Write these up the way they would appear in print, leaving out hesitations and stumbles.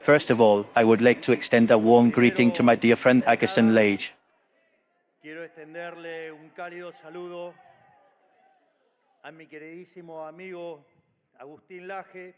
First of all, I would like to extend a warm greeting to my dear friend Agustín Laje. Quiero extenderle un cálido saludo a mi queridísimo amigo Agustín Laje,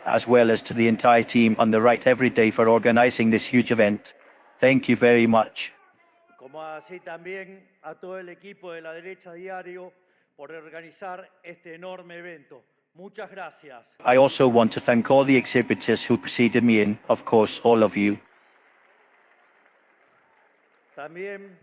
as well as to the entire team on the right every day for organizing this huge event. Thank you very much. como así también a todo el equipo de la derecha diario por organizar este enorme evento. Muchas gracias. I also want to thank all the exhibitors who preceded me in, of course, all of you. También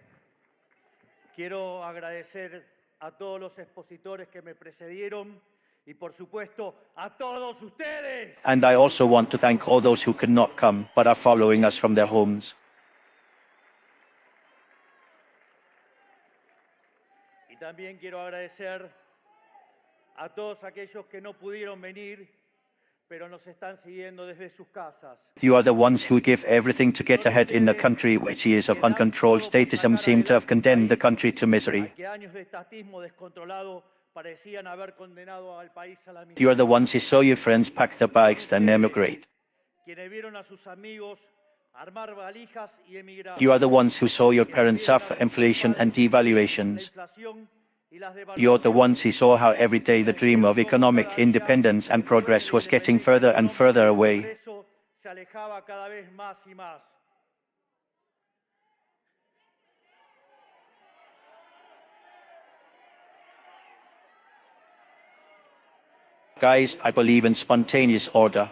quiero agradecer a todos los expositores que me precedieron y, por supuesto, a todos ustedes. And I also want to thank all those who could not come, but are following us from their homes. Y también quiero agradecer a todos aquellos que no pudieron venir, pero nos están siguiendo desde sus casas. You are the ones who give everything to get ahead in a country which years of uncontrolled statism seem to have condemned the country to misery. Que años de estatismo descontrolado parecían haber condenado al país a la miseria. You are the ones who saw your friends pack their bags and emigrate. Quienes vieron a sus amigos armar valijas y emigrar. You are the ones who saw your parents suffer inflation and devaluations. You're the ones who saw how every day the dream of economic independence and progress was getting further and further away. Se alejaba cada vez más y más. Guys, I believe in spontaneous order.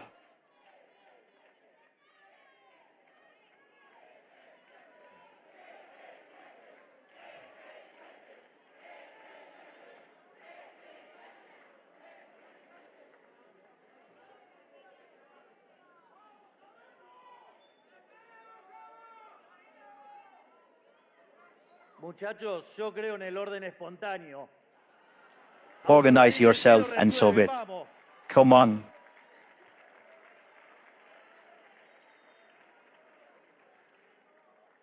Muchachos, yo creo en el orden espontáneo. Organize yourself and solve it. Come on.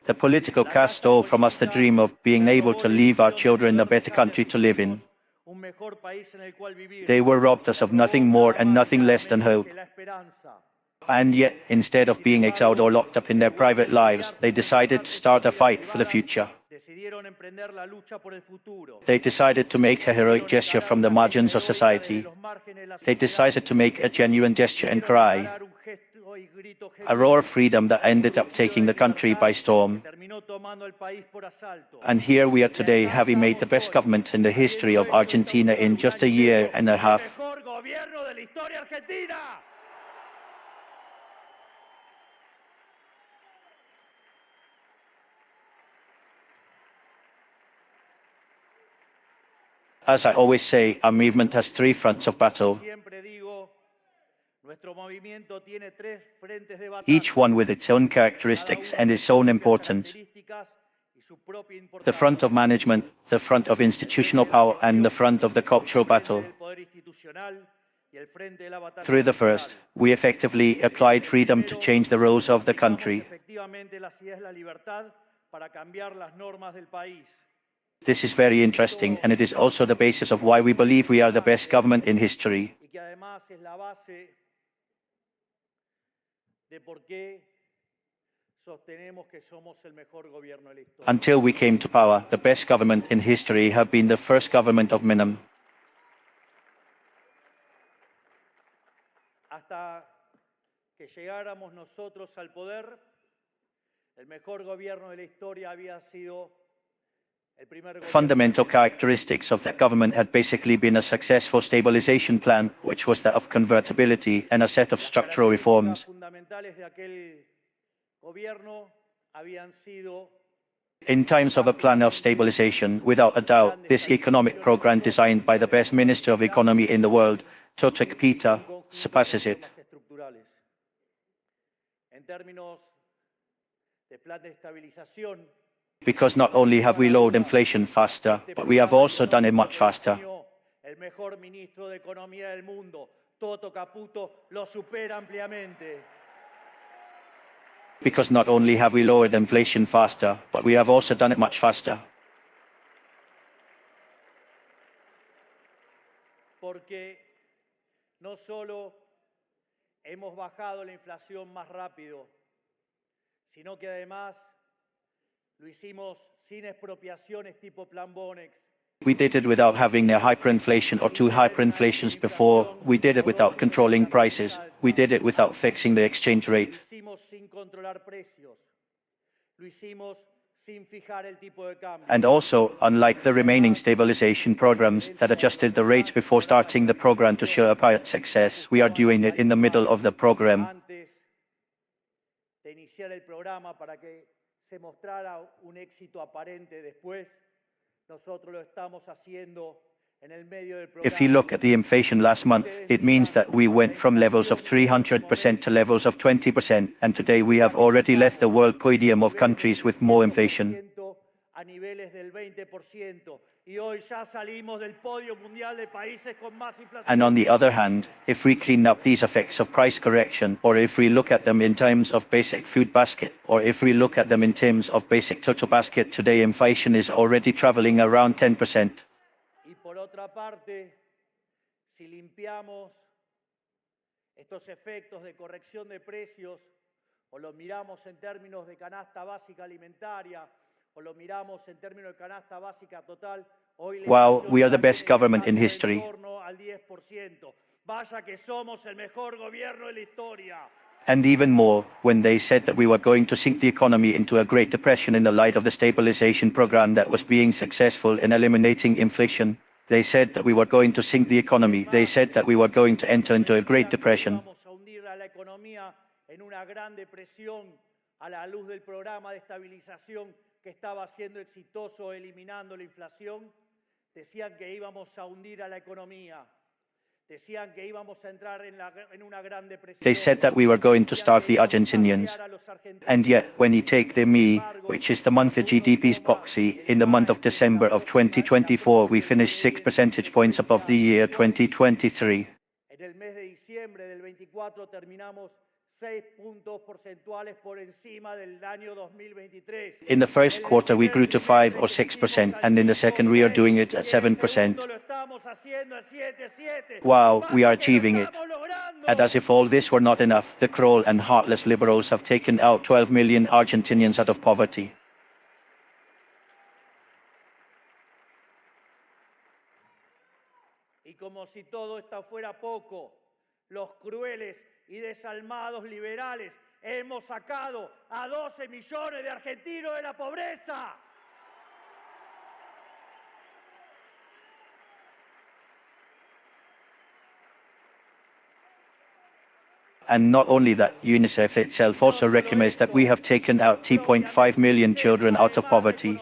The political caste stole from us the dream of being able to leave our children a better country to live in. They were robbed us of nothing more and nothing less than hope. And yet, instead of being exiled or locked up in their private lives, they decided to start a fight for the future. They decided to make a heroic gesture from the margins of society. They decided to make a genuine gesture and cry. A roar of freedom that ended up taking the country by storm. And here we are today, having made the best government in the history of Argentina in just a year and a half. As I always say, our movement has three fronts of battle, each one with its own characteristics and its own importance. The front of management, the front of institutional power, and the front of the cultural battle. Through the first, we effectively applied freedom to change the rules of the country. This is very interesting, and it is also the basis of why we believe we are the best government in history. Until we came to power, the best government in history have been the first government of minimum. Hasta que llegáramos nosotros al poder, el mejor gobierno de la historia había sido fundamental characteristics of that government had basically been a successful stabilization plan, which was that of convertibility, and a set of structural reforms. In times of a plan of stabilization, without a doubt, this economic program designed by the best minister of economy in the world, Toto surpasses it. Because not only have we lowered inflation faster, but we have also done it much faster. Toto, Caputo lo supera ampliamente. Because not only have we lowered inflation faster, but we have also done it much faster. Porque no solo hemos bajado la inflación más rápido, sino que además lo hicimos sin expropiaciones tipo Plan Bonex. We did it without having near hyperinflation or two hyperinflations before. We did it without controlling prices. We did it without fixing the exchange Lo rate. hicimos sin controlar precios. Lo hicimos sin fijar el tipo de cambio. And also, unlike the remaining stabilization programs that adjusted the rates before starting the program to show up its success, we are doing it in the middle of the program. Antes de iniciar el programa para que se mostrara un éxito aparente después, nosotros lo estamos haciendo en el medio del programa. If you look at the inflation last month, it means that we went from levels of 300% to levels of 20%, and today we have already left the world podium of countries with more inflation. A niveles del 20%, y hoy ya salimos del podio mundial de países con más inflación. And on the other hand, if we clean up these effects of price correction, or if we look at them in terms of basic food basket, or if we look at them in terms of basic total basket, today inflation is already traveling around 10%. Y por otra parte, si limpiamos estos efectos de corrección de precios, o lo miramos en términos de canasta básica alimentaria, o lo miramos en términos de canasta básica total, hoy Wow, we are the best government in history. En torno al 10%. Vaya que somos el mejor gobierno de la historia. And even more, when they said that we were going to sink the economy into a Great Depression in the light of the stabilization program that was being successful in eliminating inflation, they said that we were going to sink the economy. They said that we were going to enter into a Great Depression. Vamos a hundir a la economía en una gran depresión a la luz del programa de estabilización que estaba siendo exitoso eliminando la inflación. Decían que íbamos a hundir a la economía. Decían que íbamos a entrar en una gran depresión. They said that we were going to starve the Argentinians. And yet, when you take the ME, which is the monthly GDP's proxy, in the month of December of 2024, we finished 6 percentage points above the year 2023. En el mes de diciembre del 24 terminamos 6 puntos porcentuales por encima del año 2023. In the first quarter, we grew to 5 or 6%, and in the second, we are doing it at 7%. Wow, we are achieving it. And as if all this were not enough, the cruel and heartless liberals have taken out 12 million Argentinians out of poverty. Y como si todo esto fuera poco, los crueles y desalmados liberales hemos sacado a 12 millones de argentinos de la pobreza. And not only that, UNICEF itself also recognized that we have taken out 2.5 million children out of poverty.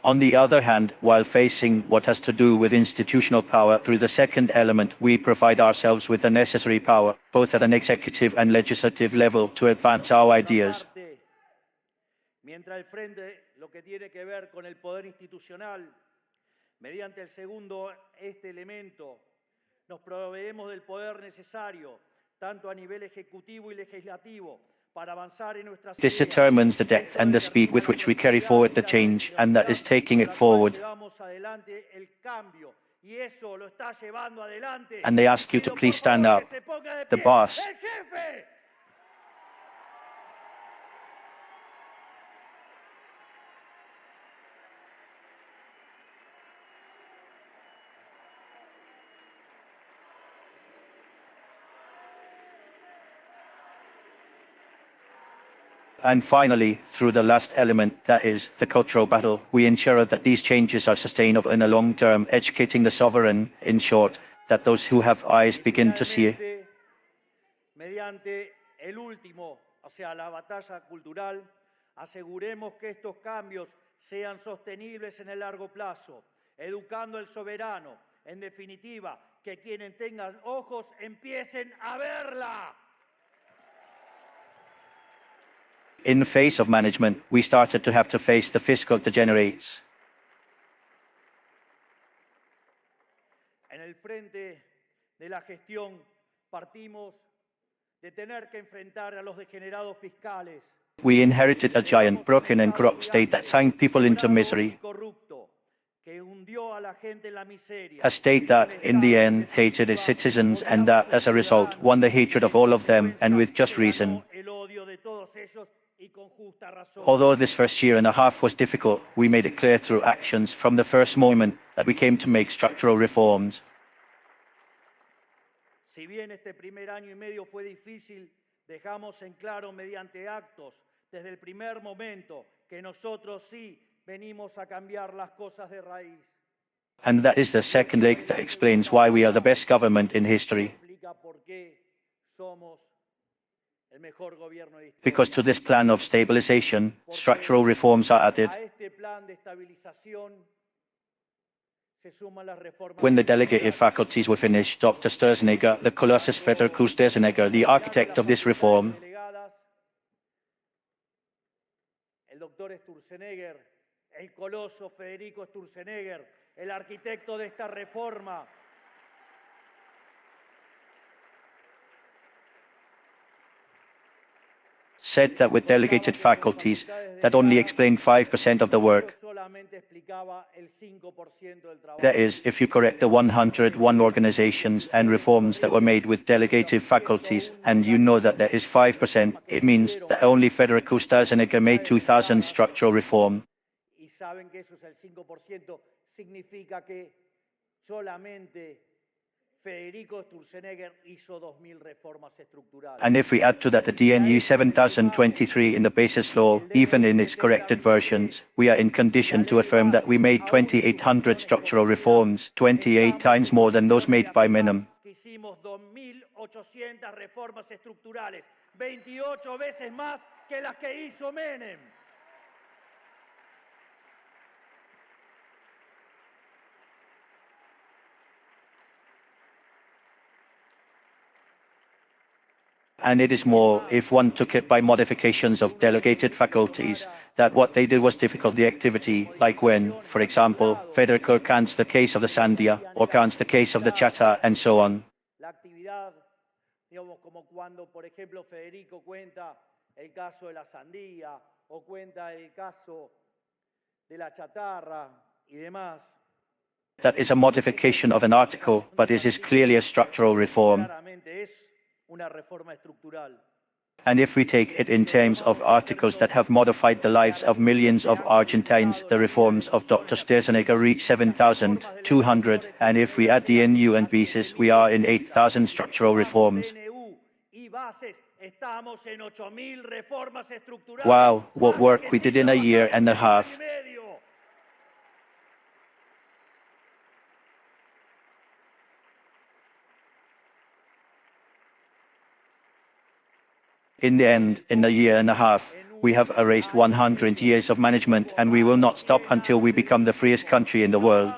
On the other hand, while facing what has to do with institutional power through the second element, we provide ourselves with the necessary power, both at an executive and legislative level, to advance our ideas. Mientras el frente lo que tiene que ver con el poder institucional, mediante el segundo elemento, nos proveemos del poder necesario, tanto a nivel ejecutivo y legislativo, para avanzar en nuestras This determines the depth and the speed with which we carry forward the change, and that is taking it forward. And they ask you to please stand up. The boss. And finally, through the last element, that is, the cultural battle, we ensure that these changes are sustainable in the long term, educating the sovereign, in short, that those who have eyes begin to see. Mediante el último, o sea, la batalla cultural, aseguremos que estos cambios sean sostenibles en el largo plazo, educando al soberano, en definitiva, que quienes tengan ojos empiecen a verla. In the face of management, we started to have to face the fiscal degenerates. el frente de la gestión partimos de tener que enfrentar a los degenerados fiscales. We inherited a giant, broken and corrupt state that sank people into misery. A state that, in the end, hated its citizens and that, as a result, won the hatred of all of them, and with just reason. Although this first year and a half was difficult, we made it clear through actions from the first moment that we came to make structural reforms. Si bien este primer año y medio fue difícil, dejamos en claro mediante actos desde el primer momento que nosotros sí venimos a cambiar las cosas de raíz. And that is the second leg that explains why we are the best government in history. Because to this plan of stabilization, structural reforms are added. When the delegated faculties were finished, Dr. Sturzenegger, the Colossus Federico Sturzenegger, the architect of this reform, el doctor Sturzenegger, el coloso Federico Sturzenegger, el arquitecto de esta reforma, said that with delegated faculties, that only explained 5% of the work. That is, if you correct the 101 organizations and reforms that were made with delegated faculties, and you know that there is 5%, it means that only Federico Sturzenegger made 2,000 structural reform. Y saben que eso es el 5%, significa que solamente Federico Sturzenegger hizo 2,000 reformas estructurales. And if we add to that the DNU 7023 in the basis law, even in its corrected versions, we are in condition to affirm that we made 2,800 structural reforms, 28 times more than those made by Menem. Hicimos 2,800 reformas estructurales, 28 veces más que las que hizo Menem. And it is more, if one took it by modifications of delegated faculties, that what they did was difficult the activity, like when, for example, Federico counts the case of the Sandia, or counts the case of the Chata, and so on. La actividad, digamos, como cuando, por ejemplo, Federico cuenta el caso de la sandía, o cuenta el caso de la chatarra, y demás. That is a modification of an article, but it is clearly a structural reform. Claramente es una reforma estructural. And if we take it in terms of articles that have modified the lives of millions of Argentines, the reforms of Dr. Sturzenegger reach 7,200, and if we add the NU and basis, we are in 8,000 structural reforms. Wow, what work we did in a year and a half. In the end, in a year and a half, we have erased 100 years of management, and we will not stop until we become the freest country in the world.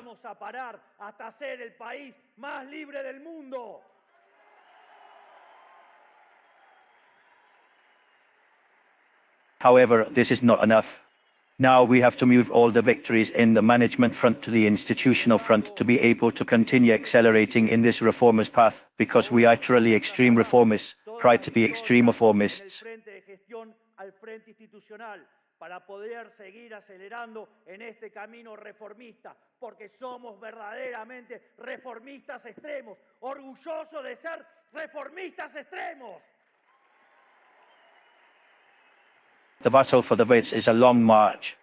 However, this is not enough. Now we have to move all the victories in the management front to the institutional front to be able to continue accelerating in this reformist path, because we are truly extreme reformists, proud to be extreme reformists. Para poder seguir acelerando en este camino reformista, porque somos verdaderamente reformistas extremos, orgullosos de ser reformistas extremos. The battle for the votes is a long march.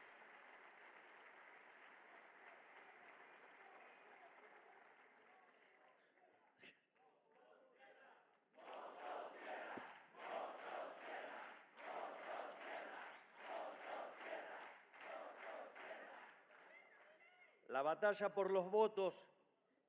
La batalla por los votos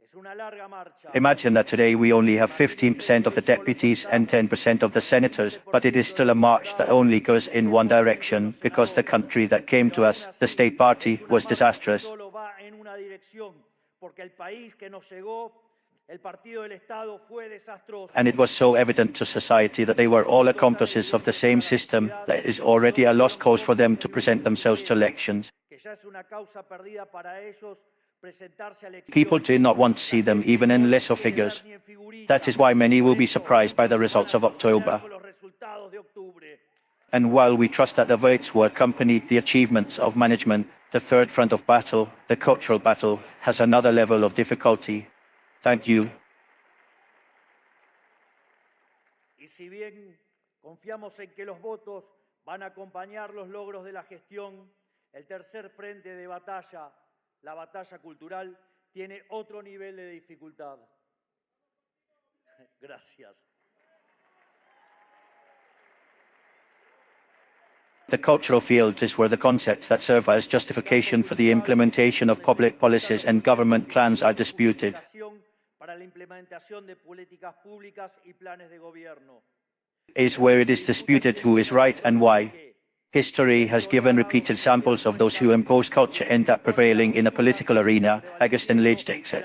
es una larga marcha. Imagine that today we only have 15% of the deputies and 10% of the senators, but it is still a march that only goes in one direction, because the country that came to us, the state party, was disastrous. Solo va en una dirección, porque el país que nos llegó, el partido del Estado, fue desastroso. And it was so evident to society that they were all accomplices of the same system that it is already a lost cause for them to present themselves to elections. Que ya es una causa perdida para ellos, presentarse al exterior. People do not want to see them even in lesser figures. That is why many will be surprised by the results of October. And while we trust that the votes will accompany the achievements of management, the third front of battle, the cultural battle, has another level of difficulty. Thank you. Y si bien confiamos en que los votos van a acompañar los logros de la gestión, el tercer frente de batalla, la batalla cultural, tiene otro nivel de dificultad. Gracias. The cultural field is where the concepts that serve as justification for the implementation of public policies and government plans are disputed. Para la implementación de políticas públicas y planes de gobierno. Is where it is disputed who is right and why. History has given repeated samples of those who impose culture end up prevailing in a political arena. Agustín Laje said.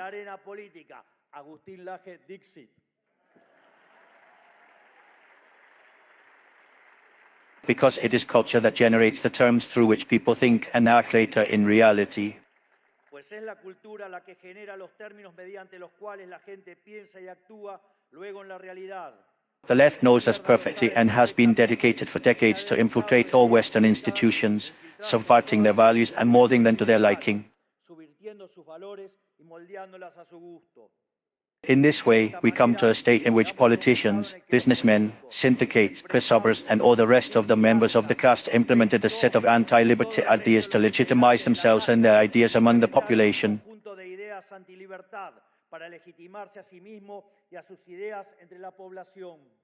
Agustín Laje Dixit. Because it is culture that generates the terms through which people think and act later in reality. Pues es la cultura la que genera los términos mediante los cuales la gente piensa y actúa luego en la realidad. The left knows this perfectly and has been dedicated for decades to infiltrate all Western institutions, subverting their values and molding them to their liking. Subvirtiendo sus valores y moldeándolas a su gusto. In this way, we come to a state in which politicians, businessmen, syndicates, press-ubbers, and all the rest of the members of the caste implemented a set of anti-liberty ideas to legitimize themselves and their ideas among the population.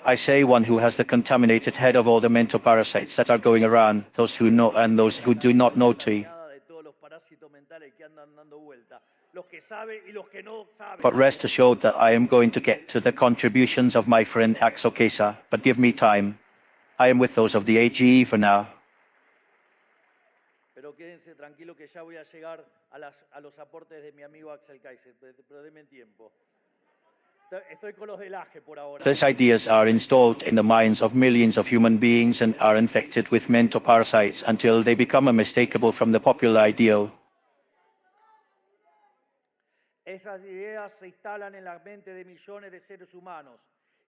I say one who has the contaminated head of all the mental parasites that are going around, those who know and those who do not know too. But rest assured that I am going to get to the contributions of my friend Axel Caste, but give me time. I am with those of the AGE for now. Pero quédense tranquilo que ya voy a llegar a los aportes de mi amigo Axel Caste, pero denme tiempo. Estoy con los de Laje por ahora. These ideas are installed in the minds of millions of human beings and are infected with mental parasites until they become unmistakable from the popular ideal. Esas ideas se instalan en la mente de millones de seres humanos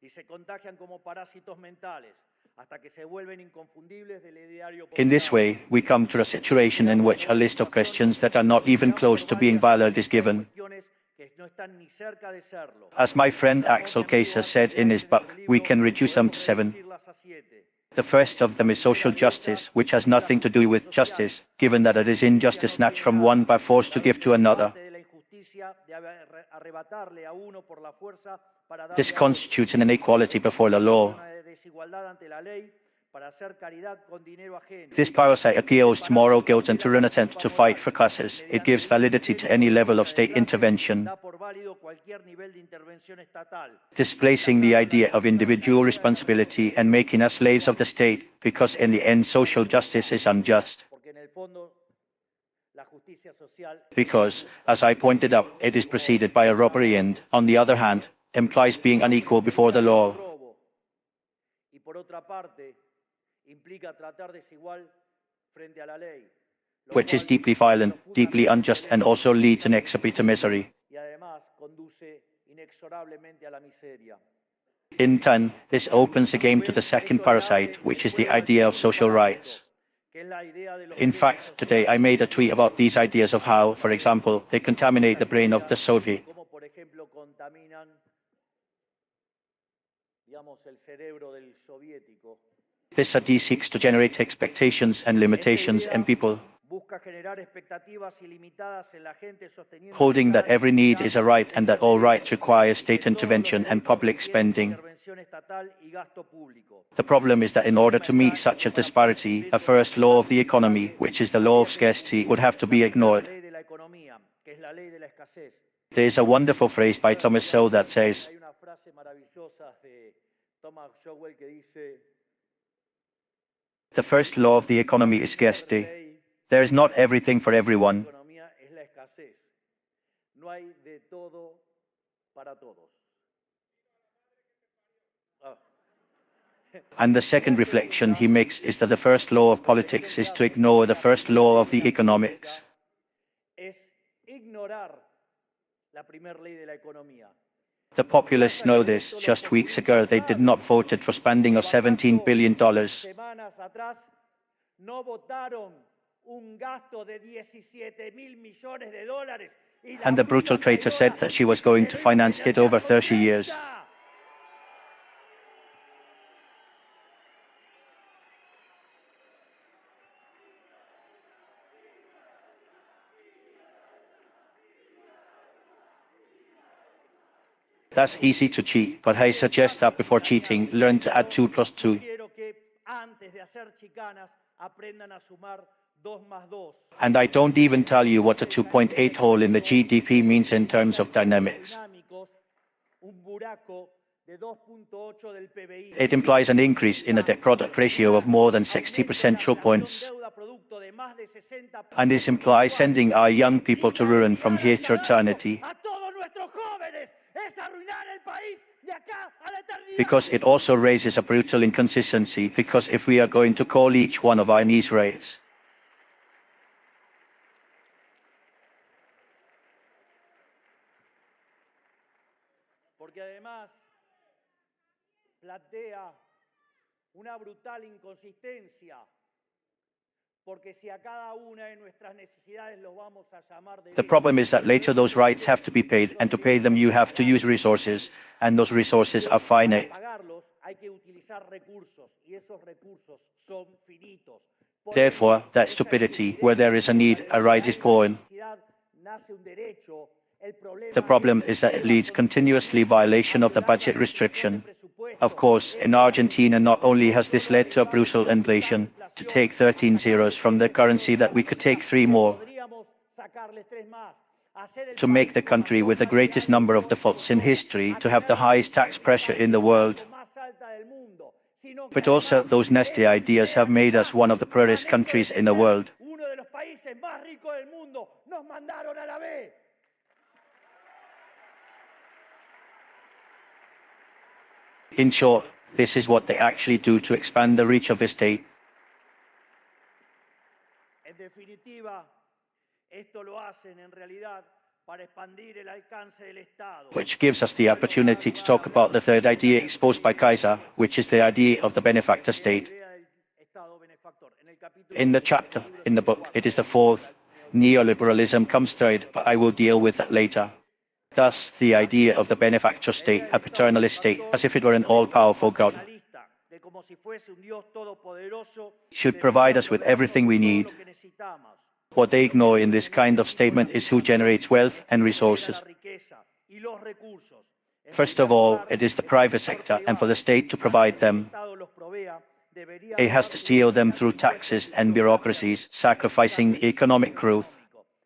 y se contagian como parásitos mentales hasta que se vuelven inconfundibles del ideario popular. In this way, we come to a situation in which a list of questions that are not even close to being valid is given. As my friend Axel Caste said in his book, we can reduce them to 7. The first of them is social justice, which has nothing to do with justice, given that it is injustice snatched from one by force to give to another. This constitutes an inequality before the law. This parasite appeals to moral guilt and to an attempt to fight for causes. It gives validity to any level of state intervention, displacing the idea of individual responsibility and making us slaves of the state, because in the end social justice is unjust. Because, as I pointed out, it is preceded by a robbery and, on the other hand, implies being unequal before the law. Which is deeply violent, deeply unjust, and also leads inexorably to misery. In turn, this opens the game to the second parasite, which is the idea of social rights. In fact, today I made a tweet about these ideas of how, for example, they contaminate the brain of the Soviet. This idea seeks to generate expectations and limitations in people, holding that every need is a right and that all rights require state intervention and public spending. The problem is that in order to meet such a disparity, a first law of the economy, which is the law of scarcity, would have to be ignored. There is a wonderful phrase by Thomas Sowell that says, the first law of the economy is scarcity. There is not everything for everyone. And the second reflection he makes is that the first law of politics is to ignore the first law of the economics. ignorar la primer ley de la economía. The populists know this. Just weeks ago, they did not vote for spending of $17 billion. Semanas atrás no votaron un gasto de 17.000 millones de dólares. And the brutal traitor said that she was going to finance it over 30 years. That's easy to cheat, but I suggest that before cheating, learn to add 2 plus 2. And I don't even tell you what a 2.8 hole in the GDP means in terms of dynamics. It implies an increase in a debt-product ratio of more than 60 percentage points. And this implies sending our young people to ruin from here to eternity. Because it also raises a brutal inconsistency, because if we are going to call each one of our knees rates, porque además plantea una brutal inconsistencia, porque si a cada una de nuestras necesidades los vamos a llamar de... The problem is that later those rights have to be paid, and to pay them you have to use resources, and those resources are finite. Therefore, that's stupidity. Where there is a need, a right is born. The problem is that it leads continuously violation of the budget restriction. Of course, in Argentina not only has this led to a brutal inflation, to take 13 zeros from the currency that we could take 3 more, to make the country with the greatest number of defaults in history, to have the highest tax pressure in the world. But also those nasty ideas have made us one of the poorest countries in the world. In short, this is what they actually do to expand the reach of the state. En definitiva, esto lo hacen en realidad para expandir el alcance del Estado. Which gives us the opportunity to talk about the third idea exposed by Kaiser, which is the idea of the benefactor state. In the chapter, in the book, it is the fourth. Neoliberalism comes third, but I will deal with that later. Thus, the idea of the benefactor state, a paternalist state, as if it were an all-powerful God, should provide us with everything we need. What they ignore in this kind of statement is who generates wealth and resources. First of all, it is the private sector, and for the state to provide them, it has to steal them through taxes and bureaucracies, sacrificing economic growth,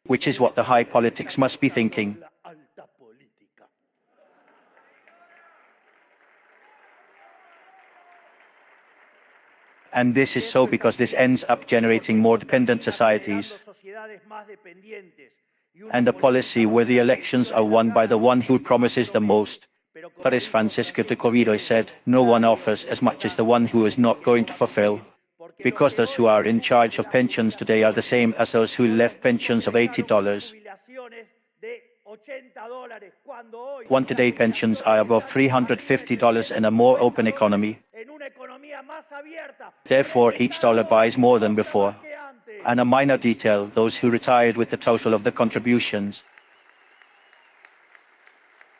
which is what the high politics must be thinking. And this is so because this ends up generating more dependent societies and a policy where the elections are won by the one who promises the most. But as Francisco de Covido said, no one offers as much as the one who is not going to fulfill. Because those who are in charge of pensions today are the same as those who left pensions of $80. One today pensions are above $350 in a more open economy. Therefore, each dollar buys more than before. And a minor detail, those who retired with the total of the contributions.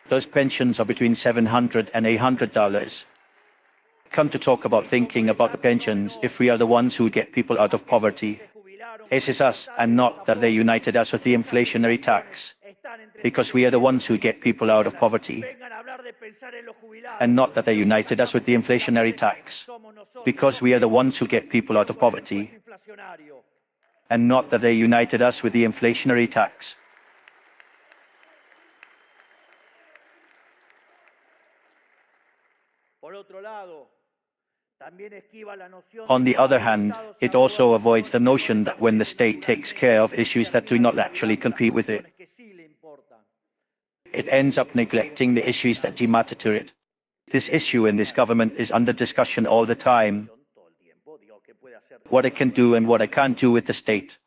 Those pensions are between $700 and $800. Come to talk about thinking about the pensions, if we are the ones who get people out of poverty. It is us, and not that they united us with the inflationary tax. Because we are the ones who get people out of poverty. And not that they united us with the inflationary tax. Because we are the ones who get people out of poverty. And not that they united us with the inflationary tax. On the other hand, it also avoids the notion that when the state takes care of issues that do not actually compete with it, it ends up neglecting the issues that do matter to it. This issue in this government is under discussion all the time. What I can do and what I can't do with the state.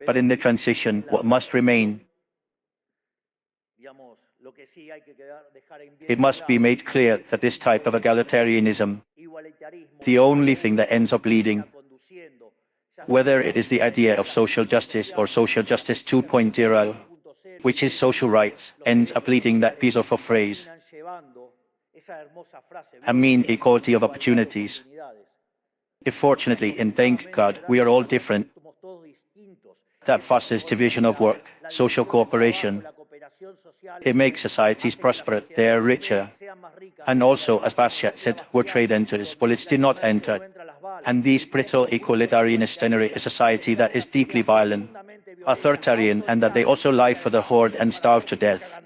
But in the transition, what must remain It must be made clear that this type of egalitarianism, the only thing that ends up leading, whether it is the idea of social justice or social justice 2.0, which is social rights, ends up leading that piece of a phrase, I mean equality of opportunities. If fortunately, and thank God, we are all different, that fosters division of work, social cooperation. It makes societies prosperous, they are richer. And also, as Bastiat said, we're trade enters, bullets do not enter. And these brittle equalitarianists generate a society that is deeply violent, authoritarian, and that they also lie for the horde and starve to death.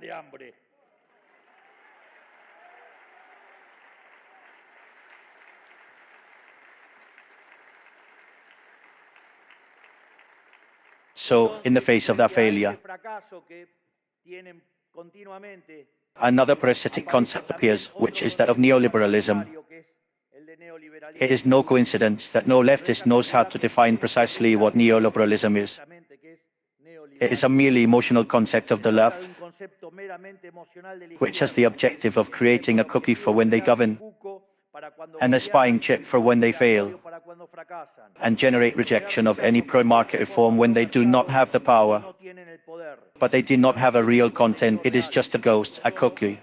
So, in the face of that failure, another parasitic concept appears, which is that of neoliberalism. It is no coincidence that no leftist knows how to define precisely what neoliberalism is. It is a merely emotional concept of the left, which has the objective of creating a cookie for when they govern, and a spying chip for when they fail, and generate rejection of any pro-market reform when they do not have the power. But they do not have a real content, it is just a ghost, a cookie.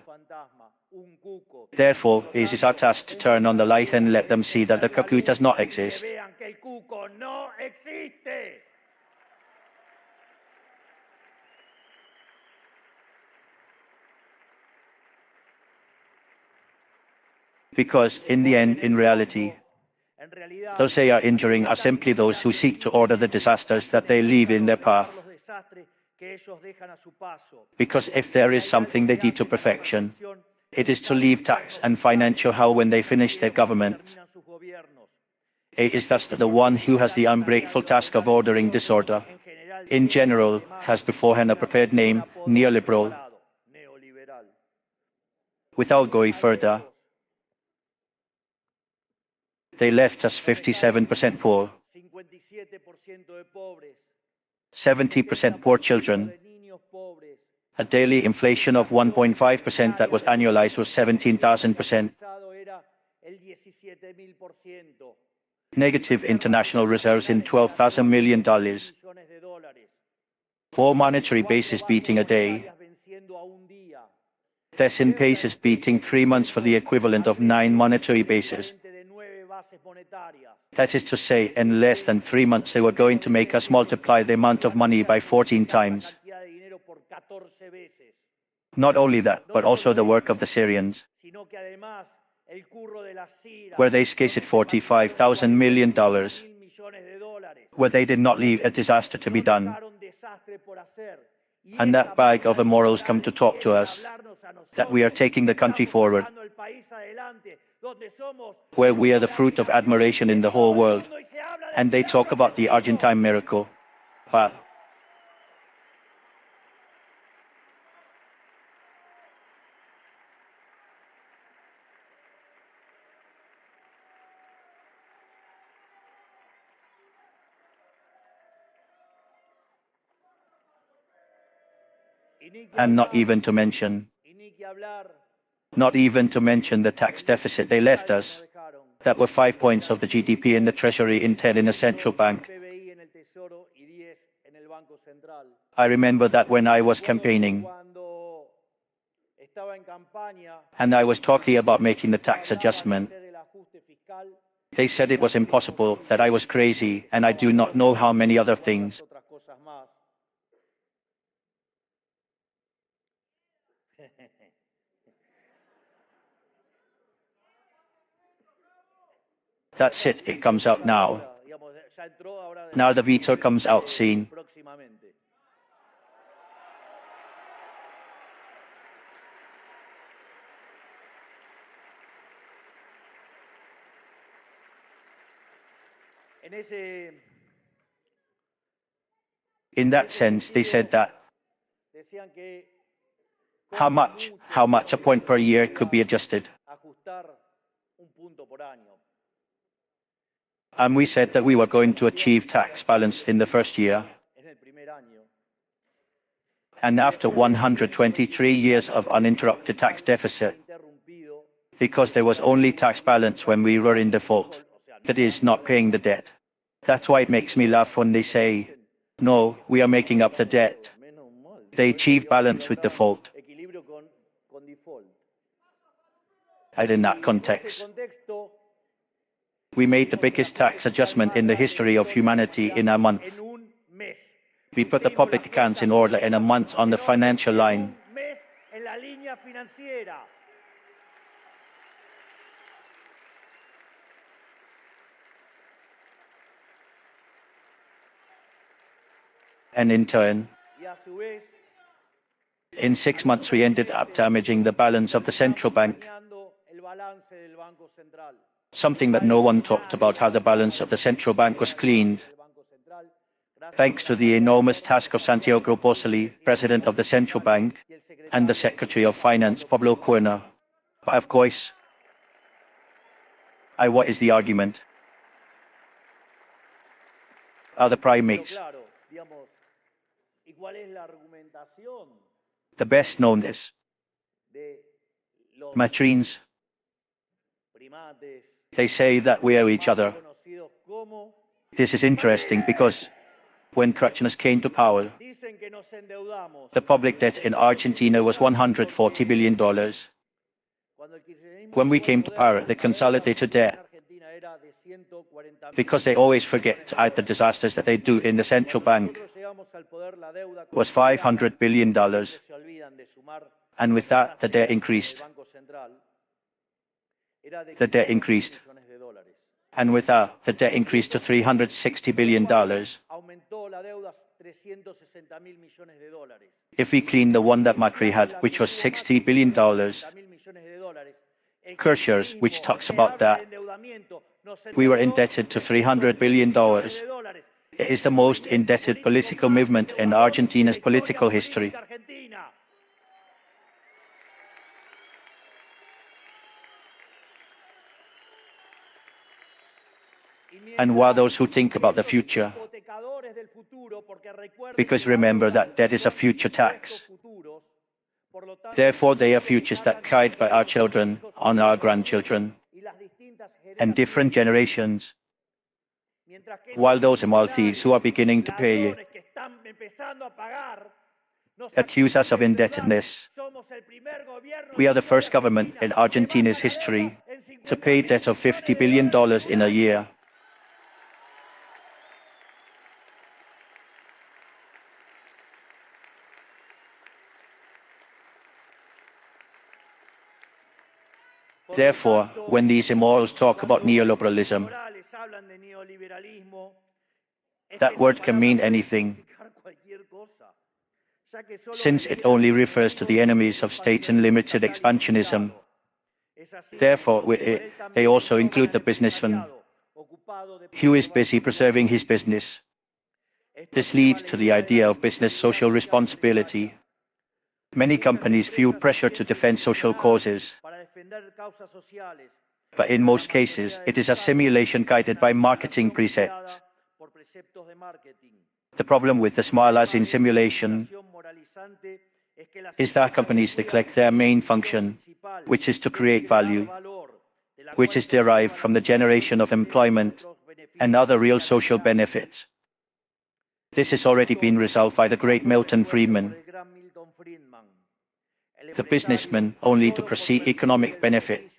Therefore, it is our task to turn on the light and let them see that the cookie does not exist. Because, in the end, in reality, those they are injuring are simply those who seek to order the disasters that they leave in their path. Because if there is something they do to perfection, it is to leave tax and financial hell when they finish their government. It is thus that the one who has the ungrateful task of ordering disorder, in general, has beforehand a prepared name, neoliberal. Without going further, they left us 57% poor, 70% poor children, a daily inflation of 1.5% that was annualized was 17,000%, negative international reserves in $12,000 million, 4 monetary bases beating a day, deaths in paces beating 3 months for the equivalent of 9 monetary bases. That is to say, in less than 3 months they were going to make us multiply the amount of money by 14 times. Not only that, but also the work of the Syrians, where they scarced $45,000 million, where they did not leave a disaster to be done. And that bag of immorals come to talk to us, that we are taking the country forward, where we are the fruit of admiration in the whole world. And they talk about the Argentine miracle. But and not even to mention the tax deficit they left us, that were 5 points of the GDP in the Treasury and 10 in the central bank. I remember that when I was campaigning, and I was talking about making the tax adjustment, they said it was impossible, that I was crazy, and I do not know how many other things. That's it, it comes out now. Now the veto comes out soon. In that sense, they said that how much a point per year could be adjusted. And we said that we were going to achieve tax balance in the first year. And after 123 years of uninterrupted tax deficit, because there was only tax balance when we were in default, that is, not paying the debt. That's why it makes me laugh when they say, no, we are making up the debt. They achieved balance with default. And in that context, we made the biggest tax adjustment in the history of humanity in a month. We put the public accounts in order in a month on the financial line. And in turn, in 6 months we ended up damaging the balance of the central bank. Something that no one talked about, how the balance of the central bank was cleaned. Thanks to the enormous task of Santiago Borsali, President of the Central Bank, and the Secretary of Finance, Pablo Cuerna. But of course, what is the argument? Are the primates? The best known is matrines. They say that we owe each other. This is interesting because when Kirchner came to power, the public debt in Argentina was $140 billion. When we came to power, the consolidated debt, because they always forget to add the disasters that they do in the central bank, was $500 billion. And with that, the debt increased. The debt increased. And with that, the debt increased to $360 billion. If we clean the one that Macri had, which was $60 billion, Kirchner's, which talks about that, we were indebted to $300 billion. It is the most indebted political movement in Argentina's political history. And who are those who think about the future? Because remember that debt is a future tax. Therefore, they are futures that carried by our children on our grandchildren and different generations. While those immoral thieves who are beginning to pay accuse us of indebtedness, we are the first government in Argentina's history to pay debt of $50 billion in a year. Therefore, when these immorals talk about neoliberalism, that word can mean anything, since it only refers to the enemies of state and limited expansionism. Therefore, they also include the businessman who is busy preserving his business. This leads to the idea of business social responsibility. Many companies feel pressure to defend social causes, but in most cases, it is a simulation guided by marketing precepts. The problem with the moralizing simulation is that companies neglect their main function, which is to create value, which is derived from the generation of employment and other real social benefits. This has already been resolved by the great Milton Friedman. The businessman, only to perceive economic benefit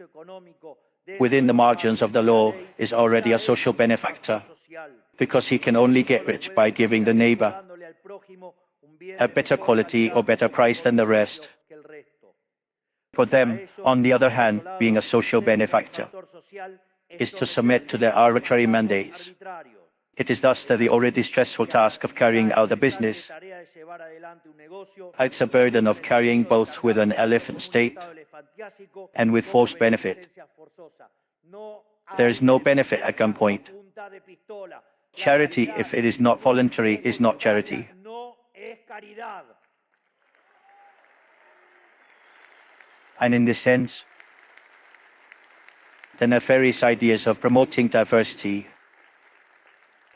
within the margins of the law, is already a social benefactor, because he can only get rich by giving the neighbor a better quality or better price than the rest. For them, on the other hand, being a social benefactor is to submit to their arbitrary mandates. It is thus the already stressful task of carrying out a business. It's a burden of carrying both with an elephant state and with forced benefit. There is no benefit at gunpoint. Charity, if it is not voluntary, is not charity. And in this sense, the nefarious ideas of promoting diversity,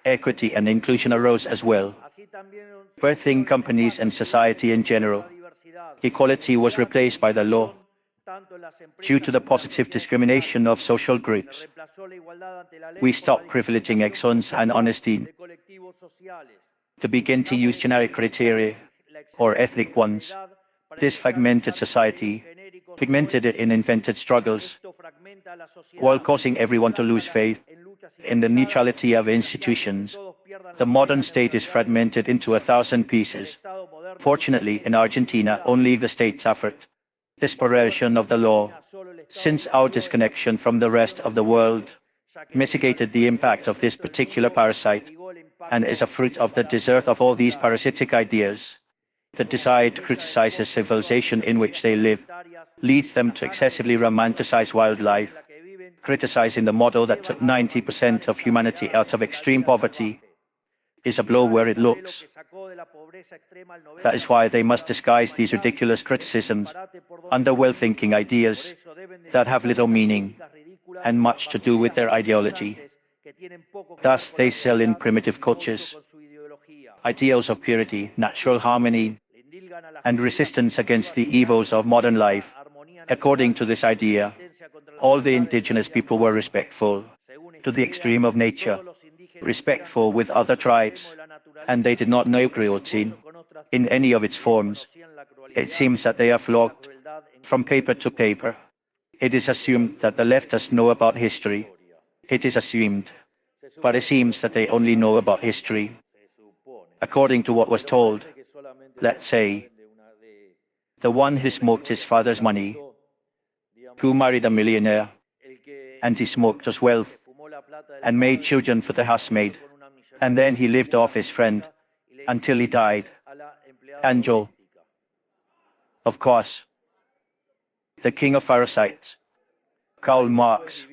equity and inclusion arose as well. birthing companies and society in general. Equality was replaced by the law. Due to the positive discrimination of social groups, we stopped privileging exons and honesty to begin to use generic criteria or ethnic ones. This fragmented society pigmented it in invented struggles, while causing everyone to lose faith in the neutrality of institutions. The modern state is fragmented into 1,000 pieces. Fortunately, in Argentina, only the state suffered this perversion of the law, since our disconnection from the rest of the world mitigated the impact of this particular parasite, and is a fruit of the dearth of all these parasitic ideas. The desire to criticize the civilization in which they live leads them to excessively romanticize wildlife, criticizing the model that took 90% of humanity out of extreme poverty is a blow where it looks. That is why they must disguise these ridiculous criticisms under well-thinking ideas that have little meaning and much to do with their ideology. Thus, they sell in primitive cultures ideals of purity, natural harmony, and resistance against the evils of modern life. According to this idea, all the indigenous people were respectful to the extreme of nature, respectful with other tribes, and they did not know cruelty in any of its forms. It seems that they are flogged from paper to paper. It is assumed that the leftists know about history. It is assumed, but it seems that they only know about history according to what was told. Let's say, the one who smoked his father's money, who married a millionaire, and he smoked his wealth, and made children for the housemaid, and then he lived off his friend until he died. Angel. Of course. The king of parasites, Karl Marx.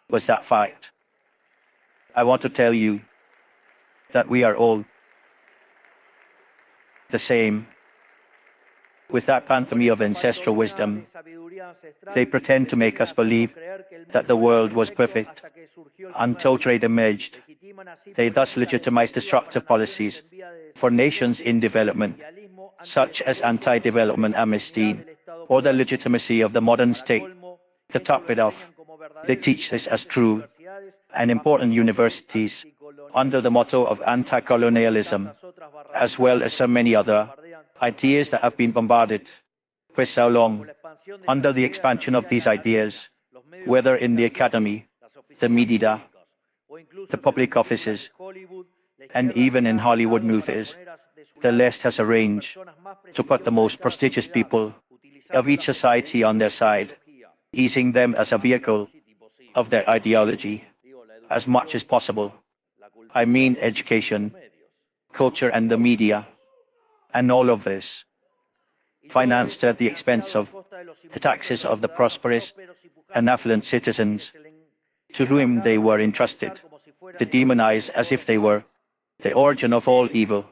Was that fact? I want to tell you that we are all the same. With that pantomime of ancestral wisdom, they pretend to make us believe that the world was perfect until trade emerged. They thus legitimize destructive policies for nations in development, such as anti-development amnesty, or the legitimacy of the modern state. To top it off, they teach this as true and important universities under the motto of anti-colonialism, as well as so many other ideas that have been bombarded for so long. Under the expansion of these ideas, whether in the academy, the media, the public offices, and even in Hollywood movies, the left has arranged to put the most prestigious people of each society on their side, using them as a vehicle of their ideology as much as possible. I mean education, culture, and the media, and all of this, financed at the expense of the taxes of the prosperous and affluent citizens to whom they were entrusted, to demonize as if they were the origin of all evil.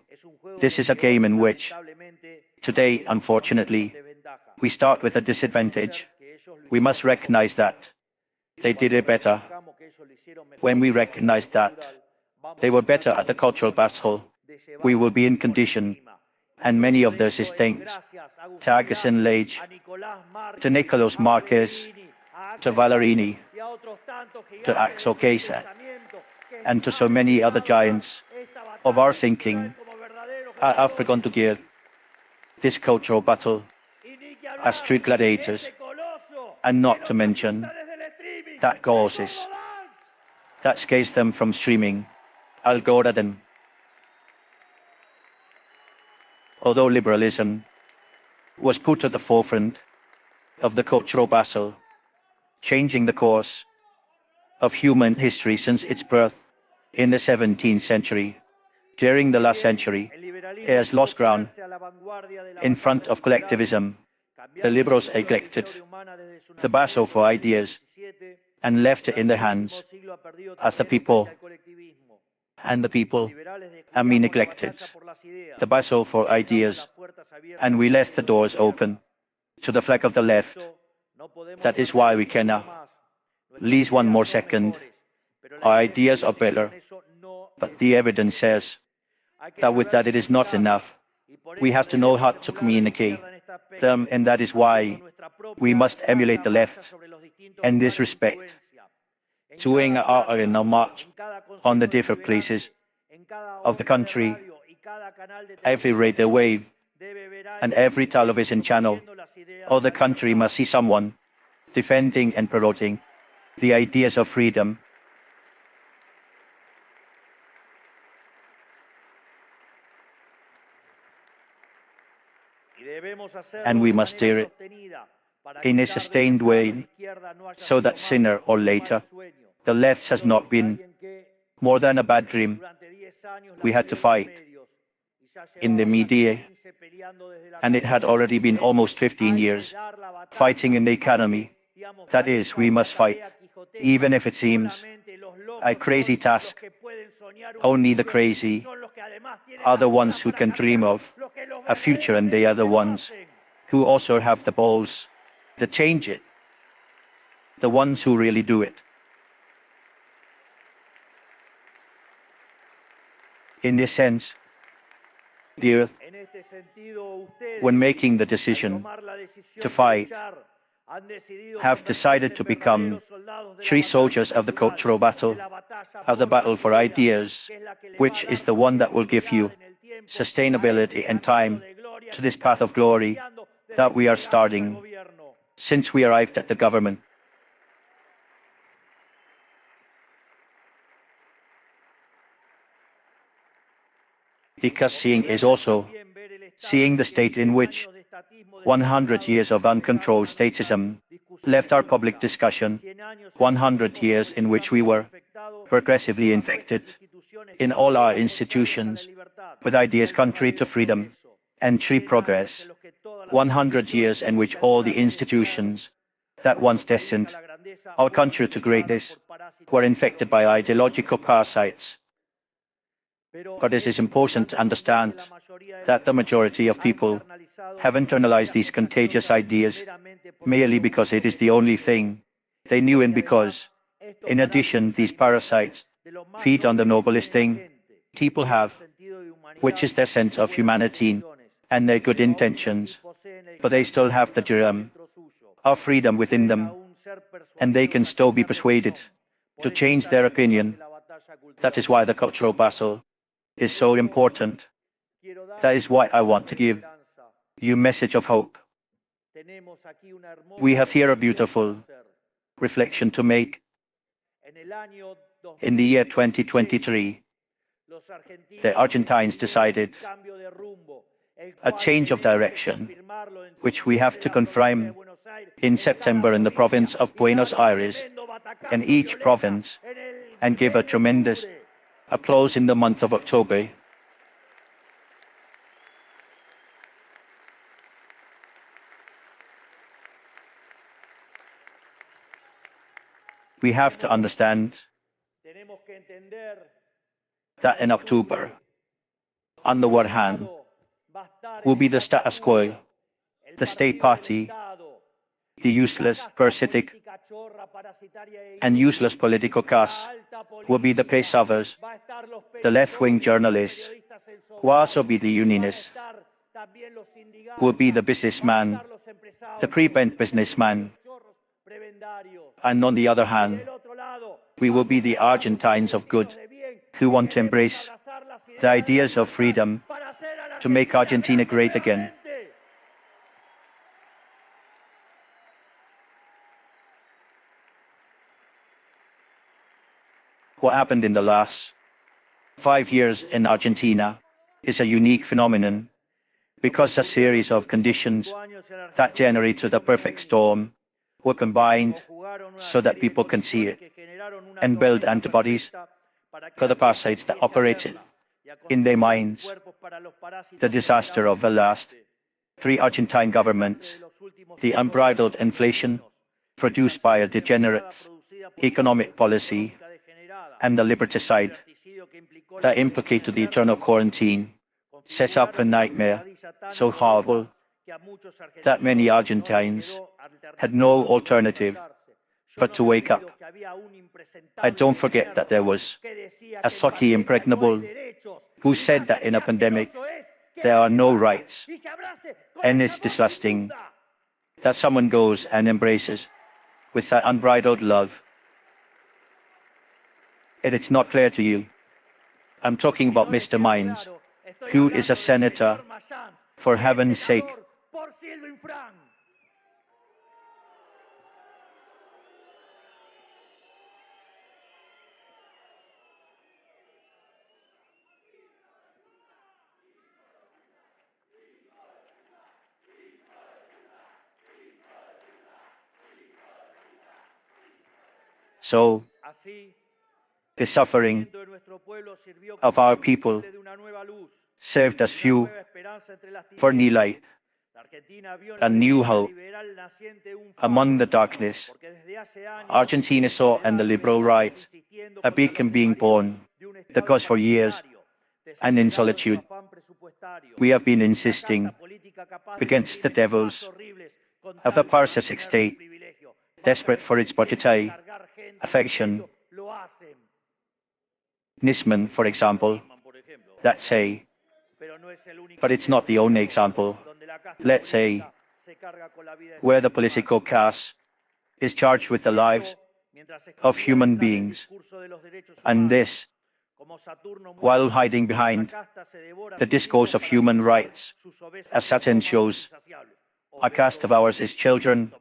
This is a game in which, today, unfortunately, we start with a disadvantage. We must recognize that they did it better. When we recognize that they were better at the cultural battle, we will be in condition, and many of this is thanks to Agustín Laje, to Nicolas Marquez, to Valerini, to Axel Caste, and to so many other giants of our thinking have begun to give this cultural battle as true gladiators, and not to mention that causes that scares them from streaming algorithm. Although liberalism was put at the forefront of the cultural battle, changing the course of human history since its birth in the 17th century, during the last century, it has lost ground in front of collectivism. The liberals neglected the battle for ideas and left it in the hands of the people, and the people, and we neglected the battle for ideas, and we left the doors open to the flag of the left That is why we cannot lose one more second. Our ideas are better, but the evidence says that with that it is not enough. We have to know how to communicate them, and that is why we must emulate the left in this respect, doing our march on the different places of the country, every radio wave and every television channel of the country must see someone defending and promoting the ideas of freedom. And we must do it in a sustained way so that sooner or later the left has not been more than a bad dream. We had to fight in the media, and it had already been almost 15 years fighting in the economy. That is, we must fight, even if it seems a crazy task. Only the crazy are the ones who can dream of a future, and they are the ones who also have the balls to change it, the ones who really do it. In this sense, the earth, when making the decision to fight, have decided to become true soldiers of the cultural battle, of the battle for ideas, which is the one that will give you sustainability and time to this path of glory that we are starting since we arrived at the government. Because seeing is also seeing the state in which 100 years of uncontrolled statism left our public discussion, 100 years in which we were progressively infected in all our institutions with ideas contrary to freedom and true progress, 100 years in which all the institutions that once destined our country to greatness were infected by ideological parasites. But it is important to understand that the majority of people have internalized these contagious ideas merely because it is the only thing they knew, and because, in addition, these parasites feed on the noblest thing people have, which is their sense of humanity and their good intentions. But they still have the germ of freedom within them, and they can still be persuaded to change their opinion. That is why the cultural battle is so important. That is why I want to give you a message of hope. We have here a beautiful reflection to make. In the year 2023, the Argentines decided a change of direction, which we have to confirm in September in the province of Buenos Aires, in each province, and give a tremendous applause in the month of October. We have to understand that in October, on the one hand, will be the status quo, the state party, the useless, parasitic, and useless political caste will be the pace-overs, the left-wing journalists, will also be the unionists, will be the businessman, the pre-bent businessman, and on the other hand, we will be the Argentines of good, who want to embrace the ideas of freedom to make Argentina great again. What happened in the last 5 years in Argentina is a unique phenomenon, because a series of conditions that generated a perfect storm were combined so that people can see it and build antibodies for the parasites that operated in their minds. The disaster of the last 3 Argentine governments, the unbridled inflation produced by a degenerate economic policy, and the liberticide that implicated the eternal quarantine, set up a nightmare so horrible that many Argentines had no alternative but to wake up. I don't forget that there was a Saki impregnable who said that in a pandemic there are no rights, and it's disgusting that someone goes and embraces with that unbridled love. And it's not clear to you. I'm talking about Mr. Mines, who is a senator, for heaven's sake. So, the suffering of our people served as fuel for new light, a new hope among the darkness. Argentina saw in the liberal right a beacon being born, because for years, and in solitude, we have been insisting against the devils of the parasitic state, desperate for its budgetary affection. Nisman, for example, that say, but it's not the only example, let's say, where the political caste is charged with the lives of human beings, and this, while hiding behind the discourse of human rights, as Saturn shows, a caste of ours is children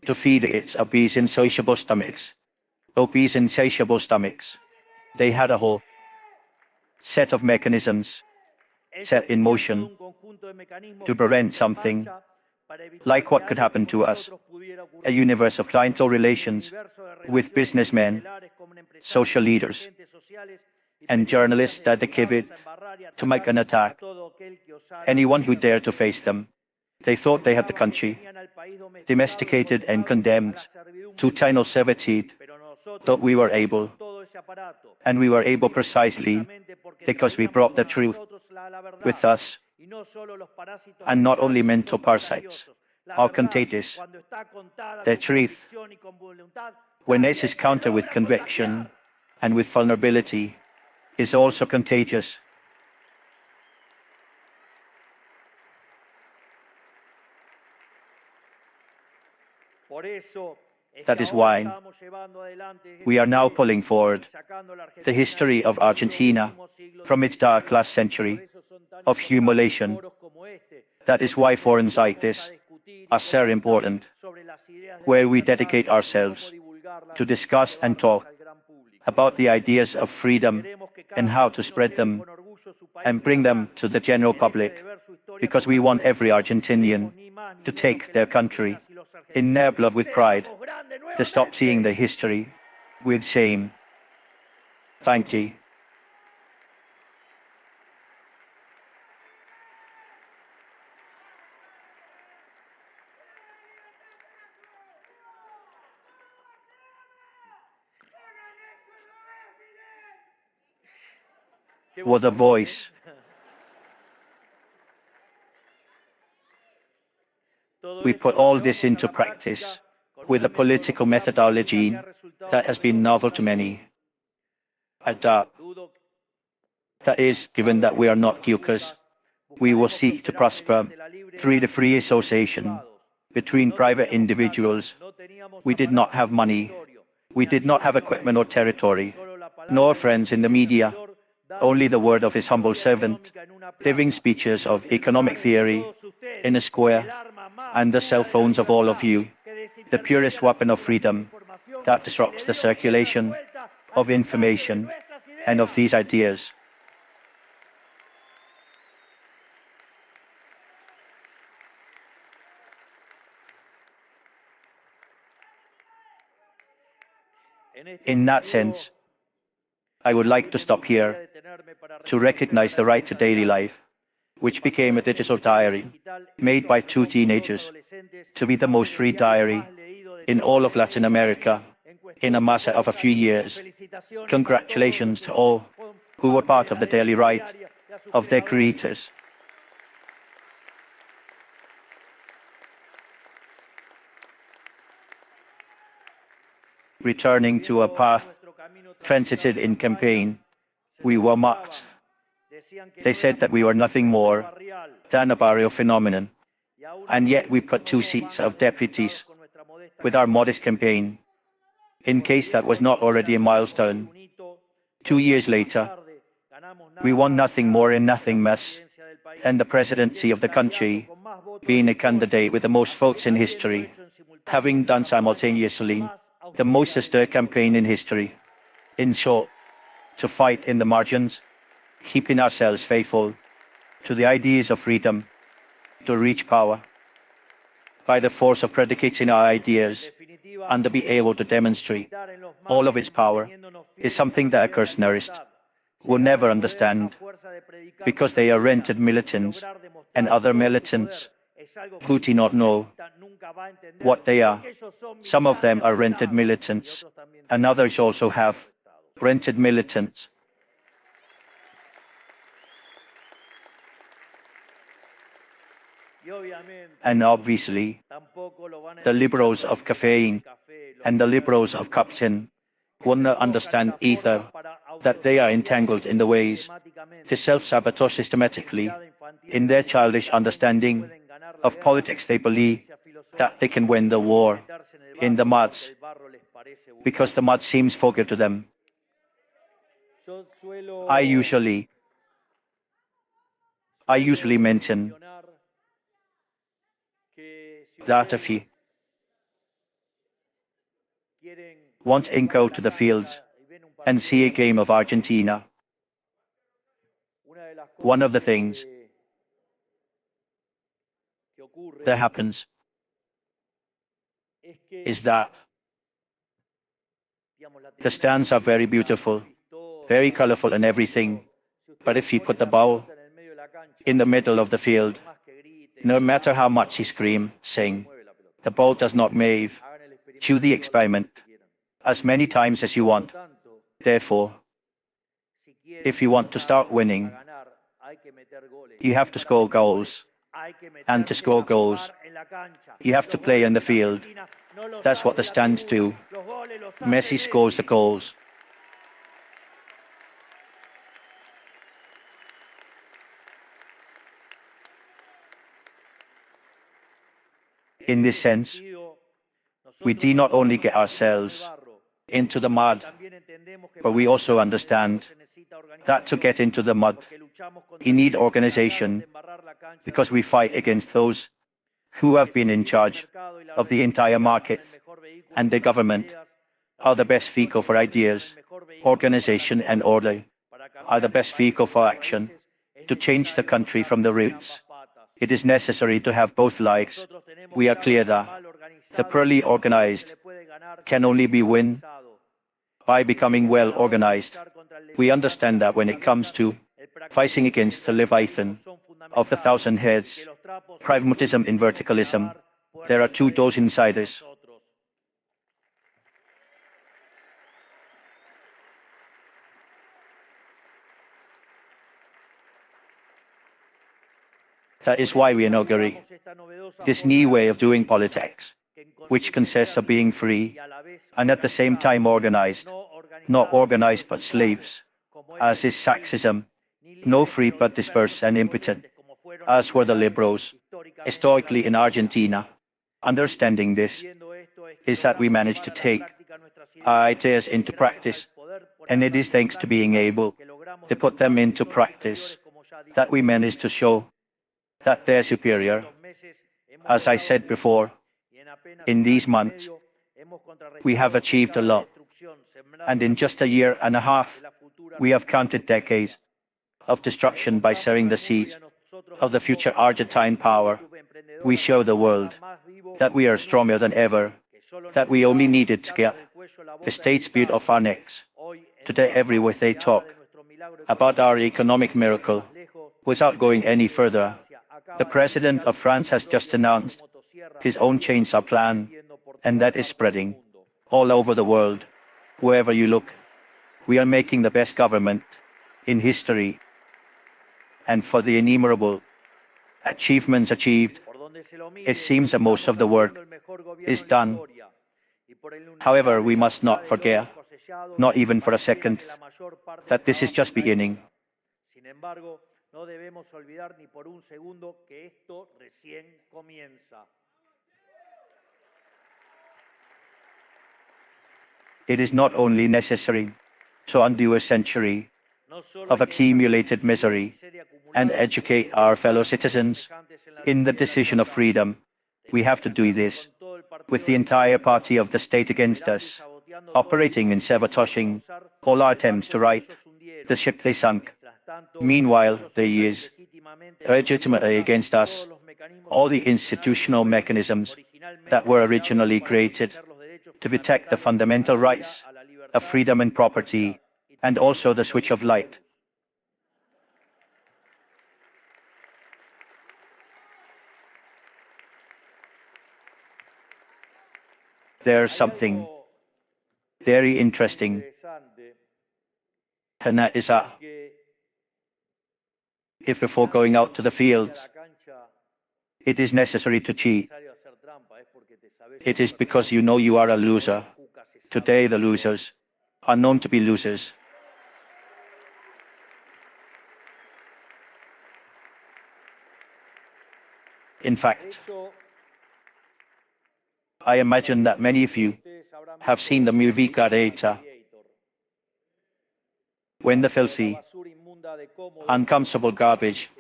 to feed its obese, insatiable stomachs. Obese, insatiable stomachs. They had a whole set of mechanisms set in motion to prevent something like what could happen to us, a universe of clientel relations with businessmen, social leaders, and journalists dedicated to make an attack. Anyone who dared to face them, they thought they had the country domesticated and condemned to penal servitude, but we were able, and we were able precisely because we brought the truth with us, and not only mental parasites are contagious. The truth, when this is countered with conviction and with vulnerability, is also contagious. That is why we are now pulling forward the history of Argentina from its dark last century of humiliation. That is why forums like this are so important, where we dedicate ourselves to discuss and talk about the ideas of freedom and how to spread them and bring them to the general public, because we want every Argentinian to take their country in their blood with pride, to stop seeing the history with shame. Thank you. What a voice. We put all this into practice with a political methodology that has been novel to many. I doubt. That is, given that we are not Quakers, we will seek to prosper through the free association between private individuals. We did not have money. We did not have equipment or territory, nor friends in the media. Only the word of his humble servant, living speeches of economic theory in a square, and the cell phones of all of you, the purest weapon of freedom that disrupts the circulation of information and of these ideas. In that sense, I would like to stop here to recognize the right to daily life, which became a digital diary made by two teenagers to be the most read diary in all of Latin America in a matter of a few years. Congratulations to all who were part of the daily right of their creators. returning to a path transited in campaign, we were mocked. They said that we were nothing more than a barrio phenomenon, and yet we put 2 seats of deputies with our modest campaign. In case that was not already a milestone, 2 years later, we won nothing more in nothingness than the presidency of the country, being a candidate with the most votes in history, having done simultaneously the most austere campaign in history. In short, to fight in the margins, keeping ourselves faithful to the ideas of freedom, to reach power by the force of predicating our ideas and to be able to demonstrate all of its power is something that a cursonarist will never understand, because they are rented militants and other militants who do not know what they are. Some of them are rented militants, and others also have rented militants. And obviously, the liberals of caffeine and the liberals of Captain will not understand either that they are entangled in the ways to self-sabotage systematically. In their childish understanding of politics, they believe that they can win the war in the muds because the mud seems foggy to them. I usually mention that if you want to go to the fields and see a game of Argentina, one of the things that happens is that the stands are very beautiful, very colorful and everything, but if you put the ball in the middle of the field, no matter how much you scream, sing, the ball does not move. Do the experiment as many times as you want. Therefore, if you want to start winning, you have to score goals. And to score goals, you have to play in the field. That's what the stands do. Messi scores the goals. In this sense, we do not only get ourselves into the mud, but we also understand that to get into the mud, you need organization, because we fight against those who have been in charge of the entire market, and the government are the best vehicle for ideas. Organization and order are the best vehicle for action to change the country from the roots. It is necessary to have both legs. We are clear that the poorly organized can only be won by becoming well organized. We understand that when it comes to fighting against the Leviathan of the thousand heads, pragmatism and verticalism, there are 2 doors inside us. That is why we inaugurate this new way of doing politics, which consists of being free and at the same time organized. Not organized but slaves, as is Saxism, no free but dispersed and impotent, as were the liberals, historically in Argentina. Understanding this is that we managed to take our ideas into practice, and it is thanks to being able to put them into practice that we managed to show that they're superior. As I said before, in these months, we have achieved a lot, and in just a year and a half, we have counted decades of destruction by sowing the seeds of the future Argentine power. We show the world that we are stronger than ever, that we only needed to get the state spirit off our necks. Today, everywhere they talk about our economic miracle without going any further. The President of France has just announced his own chainsaw plan, and that is spreading all over the world. Wherever you look, we are making the best government in history. And for the innumerable achievements achieved, it seems that most of the work is done. However, we must not forget, not even for a second, that this is just beginning. Sin embargo, no debemos olvidar ni por un segundo que esto recién comienza. It is not only necessary to undo a century of accumulated misery and educate our fellow citizens in the decision of freedom. We have to do this with the entire party of the state against us, operating in sabotaging all our attempts to right the ship they sunk. Meanwhile, there is, legitimately against us, all the institutional mechanisms that were originally created to protect the fundamental rights of freedom and property, and also the switch of light. There's something very interesting, and that is that if before going out to the field, it is necessary to cheat, it is because you know you are a loser. Today the losers are known to be losers. In fact, I imagine that many of you have seen the movie Gladiator, when the filthy, uncomfortable garbage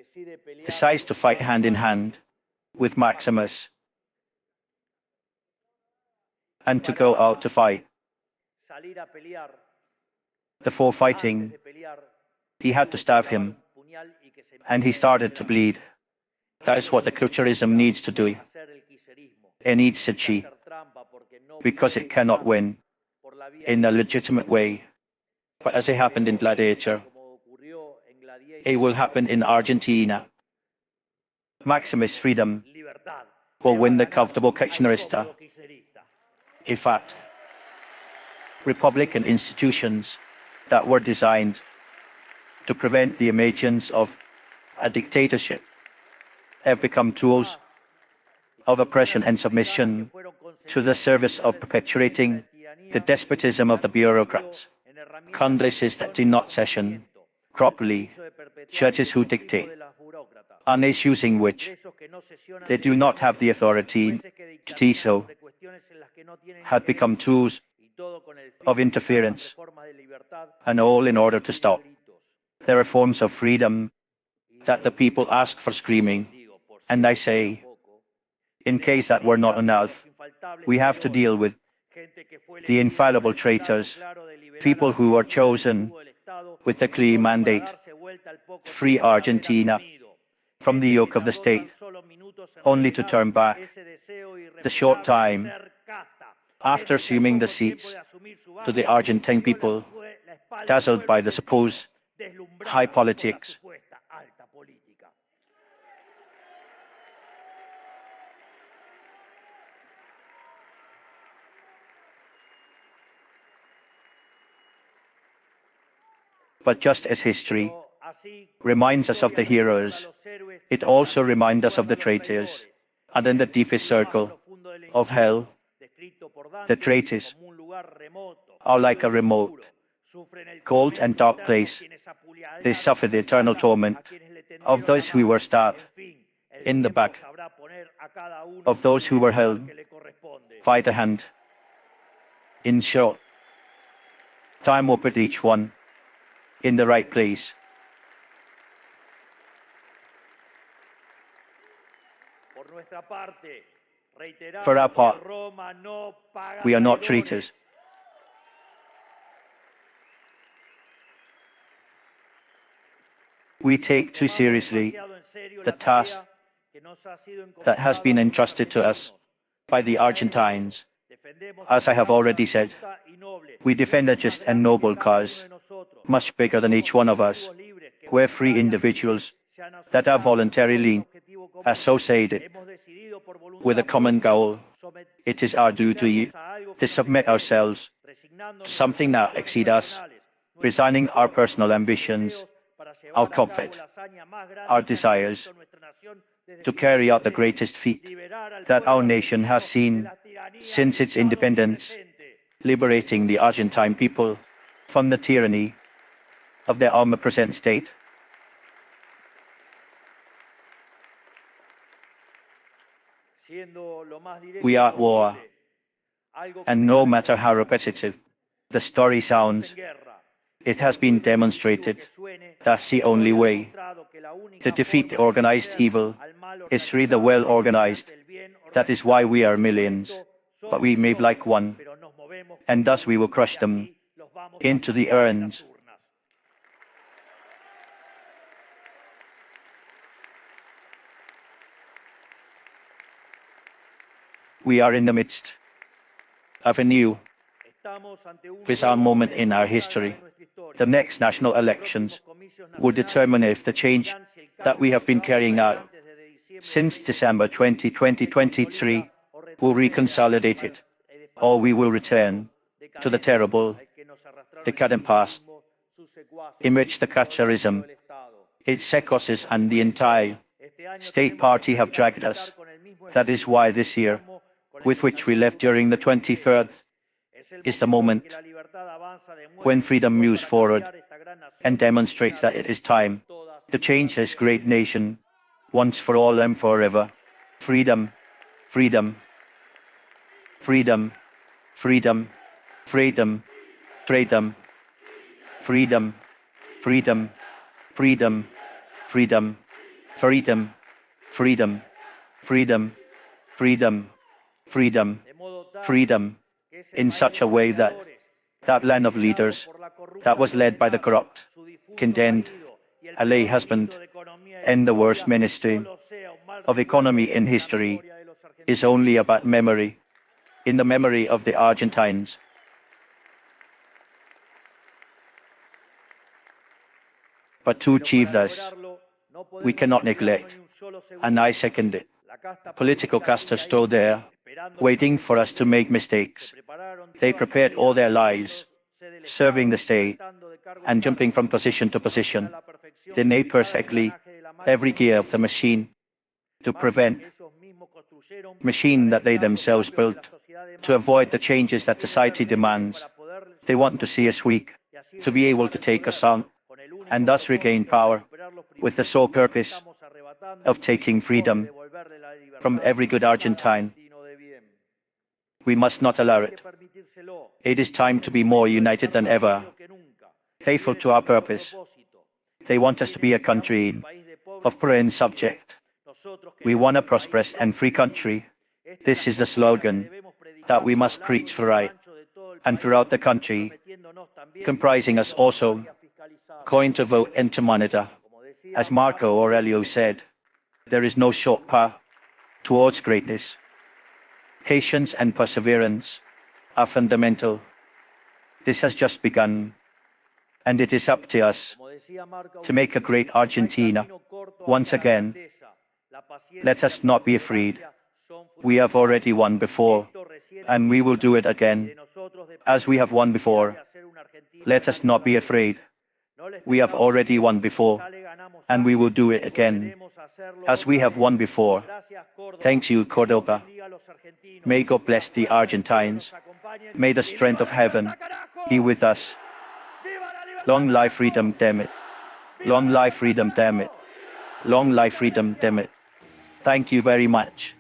decides to fight hand in hand with Maximus and to go out to fight. Before fighting, he had to stab him, and he started to bleed. That is what the culturism needs to do. It needs to cheat, because it cannot win in a legitimate way. But as it happened in Gladiator, it will happen in Argentina. Maximus' freedom will win the comfortable Kirchnerista. In fact, Republican institutions that were designed to prevent the emergence of a dictatorship have become tools of oppression and submission to the service of perpetuating the despotism of the bureaucrats, congresses that do not session properly, churches who dictate, on issues in which they do not have the authority to do so, had become tools of interference, and all in order to stop the reforms of freedom that the people ask for screaming. And I say, in case that were not enough, we have to deal with the infallible traitors, people who were chosen with the clear mandate to free Argentina from the yoke of the state, only to turn back the short time after assuming the seats to the Argentine people, dazzled by the supposed high politics. But just as history reminds us of the heroes, it also reminds us of the traitors. And in the deepest circle of hell, the traitors are like a remote, cold and dark place. They suffer the eternal torment of those who were stabbed in the back, of those who were held by the hand. In short, time will put each one in the right place. For our part, we are not traitors. We take too seriously the task that has been entrusted to us by the Argentines. As I have already said, we defend a just and noble cause, much bigger than each one of us. We're free individuals that are voluntarily associated with a common goal. It is our duty to submit ourselves to something that exceeds us, resigning our personal ambitions, our comfort, our desires, to carry out the greatest feat that our nation has seen since its independence, liberating the Argentine people from the tyranny of their omnipresent state. We are at war, and no matter how repetitive the story sounds, it has been demonstrated that's the only way to defeat the organized evil is through the well-organized. That is why we are millions, but we move like one, and thus we will crush them into the urns. We are in the midst of a new, bizarre moment in our history. The next national elections will determine if the change that we have been carrying out since December 2023 will reconsolidate it, or we will return to the terrible, decadent past in which the Casterism, its sequoias and the entire state party have dragged us. That is why this year, with which we left during the 23rd, is the moment when freedom moves forward and demonstrates that it is time to change this great nation once for all and forever. Freedom, freedom, freedom, freedom, freedom, freedom, freedom, freedom, freedom, freedom, freedom, freedom, freedom, freedom, freedom, freedom, in such a way that that line of leaders that was led by the corrupt, condemned, a lay husband, and the worst ministry of economy in history is only about memory, in the memory of the Argentines. But to achieve this, we cannot neglect, and I second it, political caste still there, waiting for us to make mistakes. They prepared all their lives, serving the state, and jumping from position to position. They know perfectly every gear of the machine to prevent machine that they themselves built, to avoid the changes that society demands. They want to see us weak, to be able to take us on, and thus regain power, with the sole purpose of taking freedom from every good Argentine. We must not allow it. It is time to be more united than ever, faithful to our purpose. They want us to be a country of poor and subject. We want a prosperous and free country. This is the slogan that we must preach throughout and throughout the country, comprising us also, going to vote and to monitor. As Marco Aurelio said, there is no short path towards greatness. Patience and perseverance are fundamental. This has just begun, and it is up to us to make a great Argentina once again. Let us not be afraid. We have already won before, and we will do it again, as we have won before. Let us not be afraid. We have already won before, and we will do it again, as we have won before. Thank you, Cordoba. May God bless the Argentines. May the strength of heaven be with us. Long life freedom, damn it. Long life freedom, damn it. Long life freedom, damn it. Thank you very much.